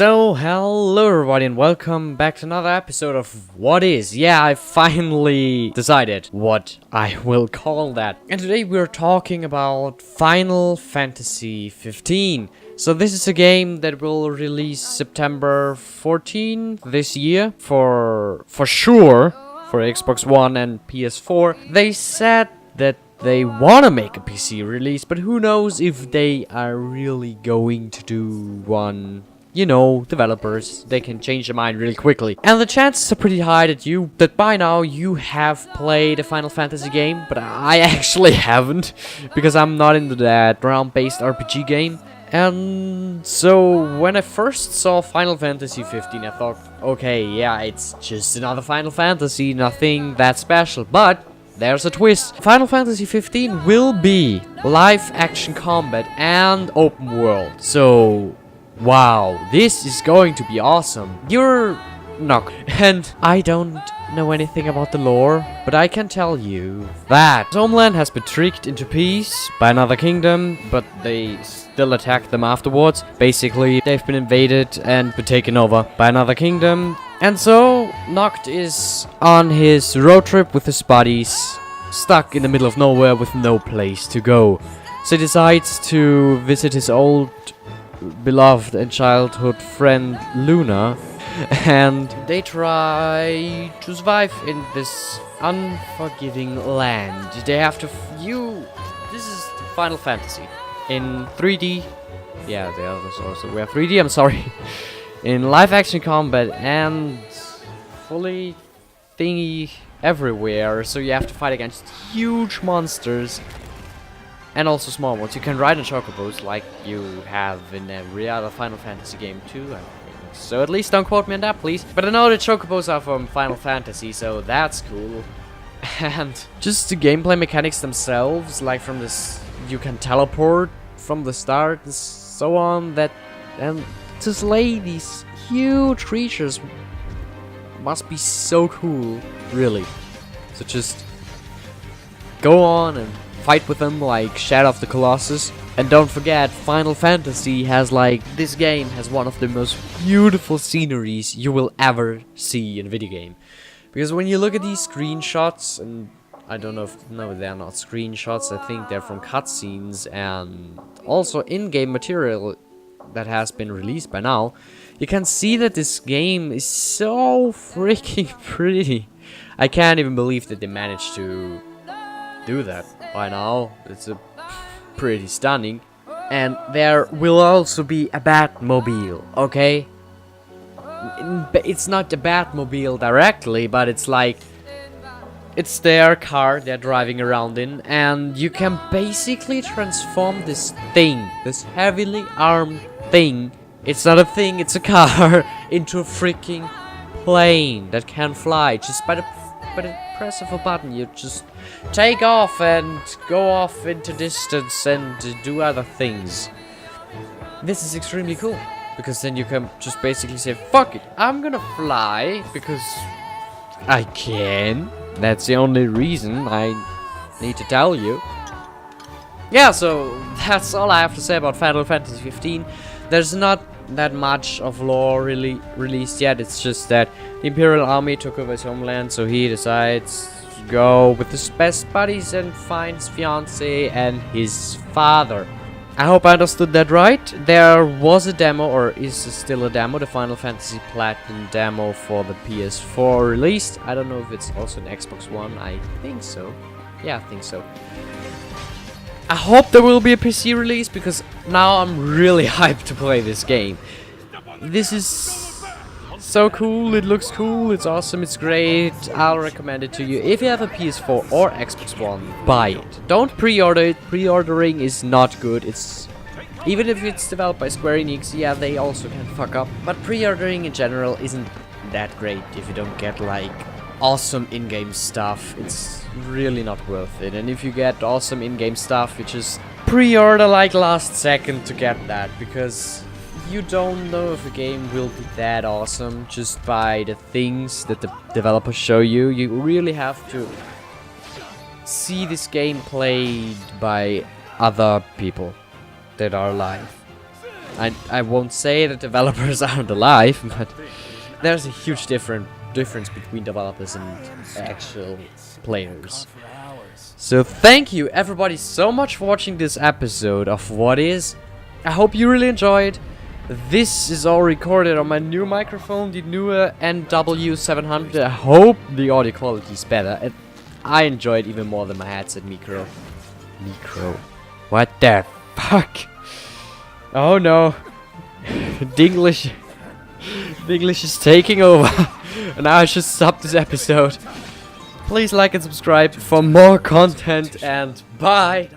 So, hello everybody and welcome back to another episode of What Is. Yeah, I finally decided what I will call that. And today we're talking about Final Fantasy 15. So this is a game that will release September 14 this year for sure for Xbox One and PS4. They said that they want to make a PC release, but who knows if they are really going to do one. You know, developers, they can change their mind really quickly. And the chances are pretty high that by now you have played a Final Fantasy game, but I actually haven't, because I'm not into that round-based RPG game. And so when I first saw Final Fantasy 15, I thought, okay, yeah, it's just another Final Fantasy, nothing that special, but there's a twist. Final Fantasy 15 will be live action combat and open world. So wow, this is going to be awesome. You're Noct, and I don't know anything about the lore, but I can tell you that Homeland has been tricked into peace by another kingdom, but they still attack them afterwards. Basically, they've been invaded and been taken over by another kingdom. And so, Noct is on his road trip with his buddies, stuck in the middle of nowhere with no place to go. So he decides to visit his old beloved and childhood friend Luna, and they try to survive in this unforgiving land. They have to this is Final Fantasy in 3D. Yeah, the others also we have 3D, I'm sorry. In live action combat and fully thingy everywhere, so you have to fight against huge monsters and also small ones. You can ride on chocobos like you have in every other Final Fantasy game too, I think. So at least don't quote me on that, please. But I know the chocobos are from Final Fantasy, so that's cool. And just the gameplay mechanics themselves, like from this, you can teleport from the start and so on, and to slay these huge creatures must be so cool, really. So just go on and fight with them like Shadow of the Colossus. And don't forget, Final Fantasy has this game has one of the most beautiful sceneries you will ever see in a video game. Because when you look at these screenshots, and I don't know if, no, they're not screenshots, I think they're from cutscenes and also in-game material that has been released by now, you can see that this game is so freaking pretty. I can't even believe that they managed to do that by now. It's pretty stunning. And there will also be a Batmobile, okay? It's not a Batmobile directly, but it's like it's their car they're driving around in, and you can basically transform this thing, this heavily armed thing. It's not a thing, it's a car, into a freaking plane that can fly just by the press of a button. You just take off and go off into distance and do other things. This is extremely cool, because then you can just basically say, fuck it, I'm gonna fly because I can. That's the only reason I need to tell you. Yeah, so that's all I have to say about Final Fantasy 15. There's not that much of lore really released yet. It's just that the Imperial army took over his homeland, so he decides to go with his best buddies and find his fiance and his father. I hope I understood that right. There was a demo, or is still a demo, the Final Fantasy Platinum demo for the PS4 released. I don't know if it's also an Xbox One. I think so. Yeah, I think so. I hope there will be a PC release, because now I'm really hyped to play this game. This is so cool, it looks cool, it's awesome, it's great. I'll recommend it to you. If you have a PS4 or Xbox One, buy it. Don't pre-order it. Pre-ordering is not good. It's even if it's developed by Square Enix, yeah, they also can fuck up. But pre-ordering in general isn't that great if you don't get awesome in-game stuff. It's really not worth it. And if you get awesome in-game stuff, you just pre-order last second to get that, because you don't know if a game will be that awesome just by the things that the developers show you. You really have to see this game played by other people that are alive. I won't say that developers aren't alive, but there's a huge difference between developers and actual players. So thank you everybody so much for watching this episode of What Is. I hope you really enjoyed. This is all recorded on my new microphone, the newer NW700. I hope the audio quality is better. I enjoy it even more than my headset micro. What the fuck? Oh no. The English is taking over. And now I should stop this episode. Please like and subscribe for more content, and bye.